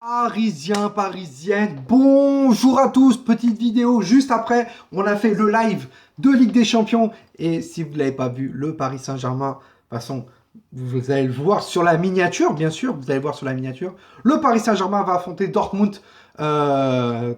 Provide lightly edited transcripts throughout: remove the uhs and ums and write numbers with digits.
Parisiens, parisiennes, bonjour à tous, petite vidéo juste après, on a fait le live de Ligue des Champions et si vous ne l'avez pas vu, le Paris Saint-Germain, de toute façon, vous allez le voir sur la miniature, bien sûr, vous allez voir sur la miniature, le Paris Saint-Germain va affronter Dortmund, en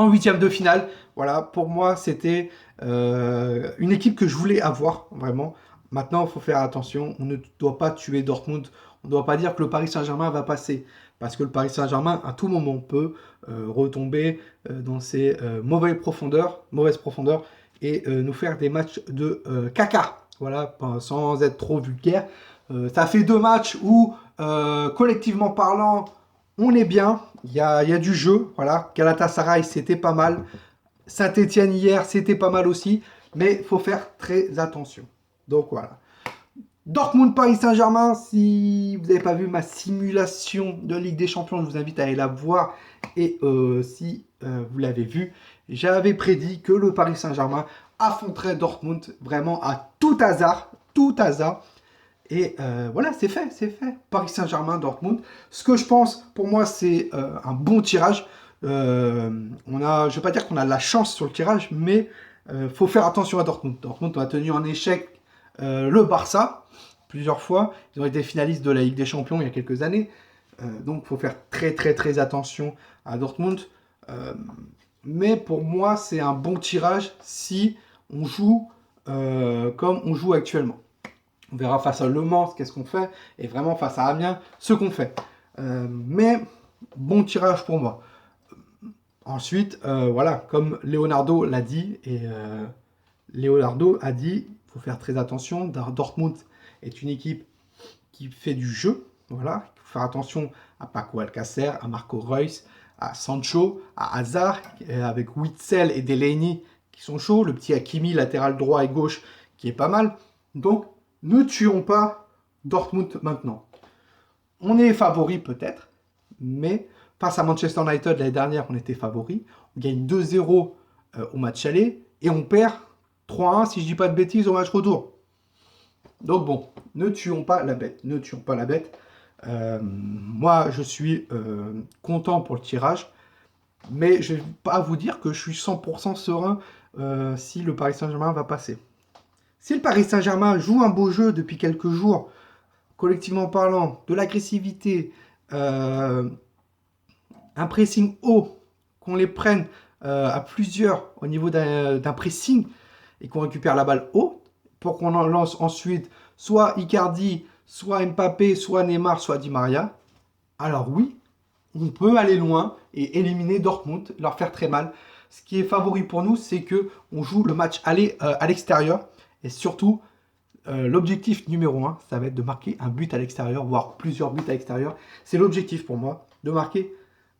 huitième de finale. Voilà, pour moi, c'était une équipe que je voulais avoir, vraiment. Maintenant, il faut faire attention. On ne doit pas tuer Dortmund. On ne doit pas dire que le Paris Saint-Germain va passer. Parce que le Paris Saint-Germain, à tout moment, peut retomber dans ses mauvaises profondeurs et nous faire des matchs de caca. Voilà, sans être trop vulgaire. Ça fait deux matchs où, collectivement parlant, on est bien, il y a du jeu, voilà. Galatasaray, c'était pas mal. Saint-Etienne hier, c'était pas mal aussi. Mais il faut faire très attention. Donc voilà. Dortmund, Paris Saint-Germain, si vous n'avez pas vu ma simulation de Ligue des Champions, je vous invite à aller la voir. Et si vous l'avez vu, j'avais prédit que le Paris Saint-Germain affronterait Dortmund vraiment à tout hasard. Tout hasard. Et voilà, c'est fait, c'est fait. Paris Saint-Germain, Dortmund. Ce que je pense, pour moi, c'est un bon tirage. Je ne vais pas dire qu'on a de la chance sur le tirage, mais faut faire attention à Dortmund. Dortmund a tenu en échec le Barça plusieurs fois. Ils ont été finalistes de la Ligue des Champions il y a quelques années. Donc, il faut faire très, très, très attention à Dortmund. Mais pour moi, c'est un bon tirage si on joue comme on joue actuellement. On verra face à Le Mans qu'est-ce qu'on fait, et vraiment face à Amiens ce qu'on fait. Mais bon tirage pour moi. Ensuite, voilà, comme Leonardo l'a dit, et Leonardo a dit, il faut faire très attention. Dortmund est une équipe qui fait du jeu. Voilà, il faut faire attention à Paco Alcacer, à Marco Reus, à Sancho, à Hazard, avec Witsel et Delaney qui sont chauds. Le petit Hakimi, latéral droit et gauche, qui est pas mal. Donc, ne tuons pas Dortmund maintenant. On est favori peut-être, mais face à Manchester United l'année dernière, on était favori. On gagne 2-0 au match aller et on perd 3-1, si je ne dis pas de bêtises, au match retour. Donc bon, ne tuons pas la bête. Ne tuons pas la bête. Moi, je suis content pour le tirage, mais je ne vais pas vous dire que je suis 100% serein si le Paris Saint-Germain va passer. Si le Paris Saint-Germain joue un beau jeu depuis quelques jours, collectivement parlant, de l'agressivité, un pressing haut, qu'on les prenne à plusieurs au niveau d'un pressing et qu'on récupère la balle haut, pour qu'on en lance ensuite soit Icardi, soit Mbappé, soit Neymar, soit Di Maria, alors oui, on peut aller loin et éliminer Dortmund, leur faire très mal. Ce qui est favori pour nous, c'est que on joue le match aller à l'extérieur et surtout l'objectif numéro 1, ça va être de marquer un but à l'extérieur, voire plusieurs buts à l'extérieur. C'est l'objectif pour moi, de marquer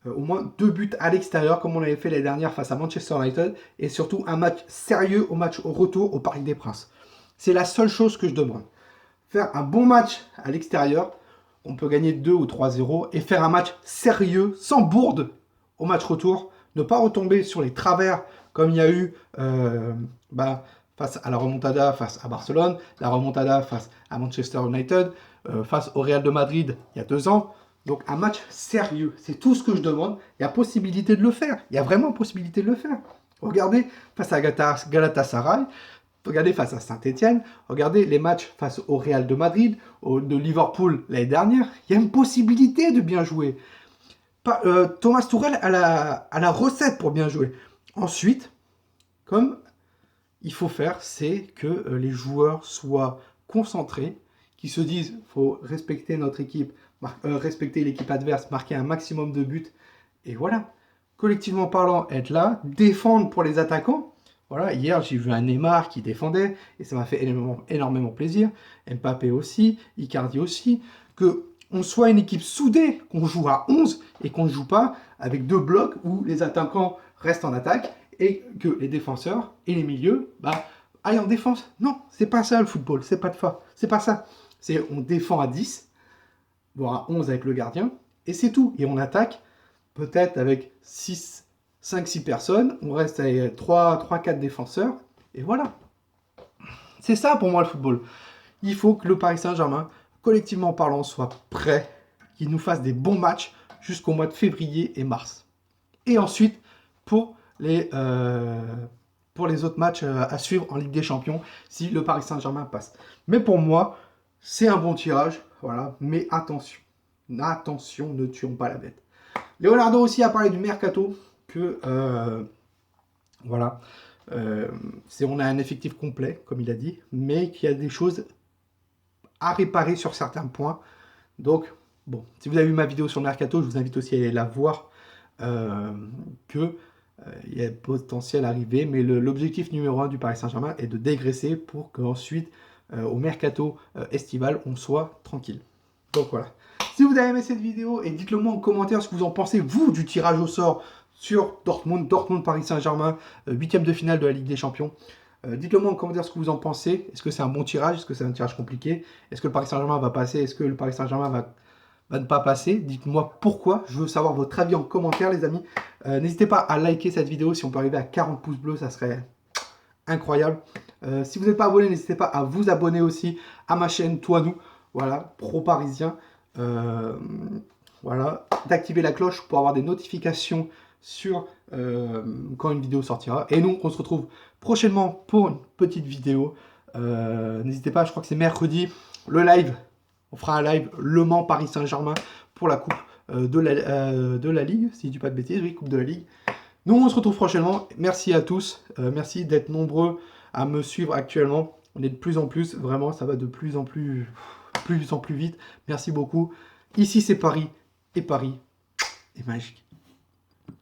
au moins 2 buts à l'extérieur, comme on avait fait l'année dernière face à Manchester United, et surtout un match sérieux au match au retour au Parc des Princes. C'est la seule chose que je demande. Faire un bon match à l'extérieur, on peut gagner 2 ou 3-0, et faire un match sérieux, sans bourde, au match retour, ne pas retomber sur les travers comme il y a eu face à la remontada face à Barcelone, la remontada face à Manchester United, face au Real de Madrid il y a 2 ans. Donc un match sérieux, c'est tout ce que je demande. Il y a possibilité de le faire, il y a vraiment possibilité de le faire. Regardez face à Galatasaray, regardez face à Saint-Etienne, regardez les matchs face au Real de Madrid, de Liverpool l'année dernière, il y a une possibilité de bien jouer. Thomas Tuchel a la recette pour bien jouer. Ensuite, comme il faut faire, c'est que les joueurs soient concentrés, qu'ils se disent qu'il faut respecter notre équipe, respecter l'équipe adverse, marquer un maximum de buts. Et voilà, collectivement parlant, être là, défendre pour les attaquants. Voilà, hier j'ai vu un Neymar qui défendait et ça m'a fait énormément plaisir. Mbappé aussi, Icardi aussi. Que on soit une équipe soudée, qu'on joue à 11 et qu'on ne joue pas avec 2 blocs où les attaquants restent en attaque et que les défenseurs et les milieux aillent en défense. Non, c'est pas ça le football, c'est pas ça. C'est on défend à 10, voire à 11 avec le gardien, et c'est tout. Et on attaque peut-être avec 5-6 personnes, on reste avec 3-4 défenseurs, et voilà. C'est ça pour moi le football. Il faut que le Paris Saint-Germain, collectivement parlant, soit prêt, qu'il nous fasse des bons matchs, jusqu'au mois de février et mars. Et ensuite, pour les autres matchs à suivre en Ligue des Champions, si le Paris Saint-Germain passe. Mais pour moi, c'est un bon tirage, voilà. Mais attention, attention, ne tuons pas la bête. Leonardo aussi a parlé du mercato, que voilà, on a un effectif complet, comme il a dit, mais qu'il y a des choses à réparer sur certains points. Donc, bon, si vous avez vu ma vidéo sur le mercato, je vous invite aussi à aller la voir, il y a potentiel arrivé, mais l'objectif numéro 1 du Paris Saint-Germain est de dégraisser pour qu'ensuite, au mercato estival, on soit tranquille. Donc voilà. Si vous avez aimé cette vidéo, et dites-le moi en commentaire ce que vous en pensez, vous, du tirage au sort sur Dortmund-Paris Saint-Germain, 8e de finale de la Ligue des Champions. Dites-le moi en commentaire ce que vous en pensez. Est-ce que c'est un bon tirage? Est-ce que c'est un tirage compliqué? Est-ce que le Paris Saint-Germain va passer? Est-ce que le Paris Saint-Germain va ne pas passer? Dites-moi pourquoi. Je veux savoir votre avis en commentaire, les amis. N'hésitez pas à liker cette vidéo. Si on peut arriver à 40 pouces bleus, ça serait incroyable. Si vous n'êtes pas abonné, n'hésitez pas à vous abonner aussi à ma chaîne Toi Nous. Voilà, pro parisien. Voilà, d'activer la cloche pour avoir des notifications sur quand une vidéo sortira. Et nous, on se retrouve prochainement pour une petite vidéo. N'hésitez pas, je crois que c'est mercredi, le live. On fera un live Le Mans Paris Saint-Germain pour la coupe de la Ligue, si je dis pas de bêtises, oui, coupe de la Ligue. Nous, on se retrouve prochainement. Merci à tous. Merci d'être nombreux à me suivre actuellement. On est de plus en plus, vraiment, ça va de plus en plus vite. Merci beaucoup. Ici, c'est Paris. Et Paris est magique.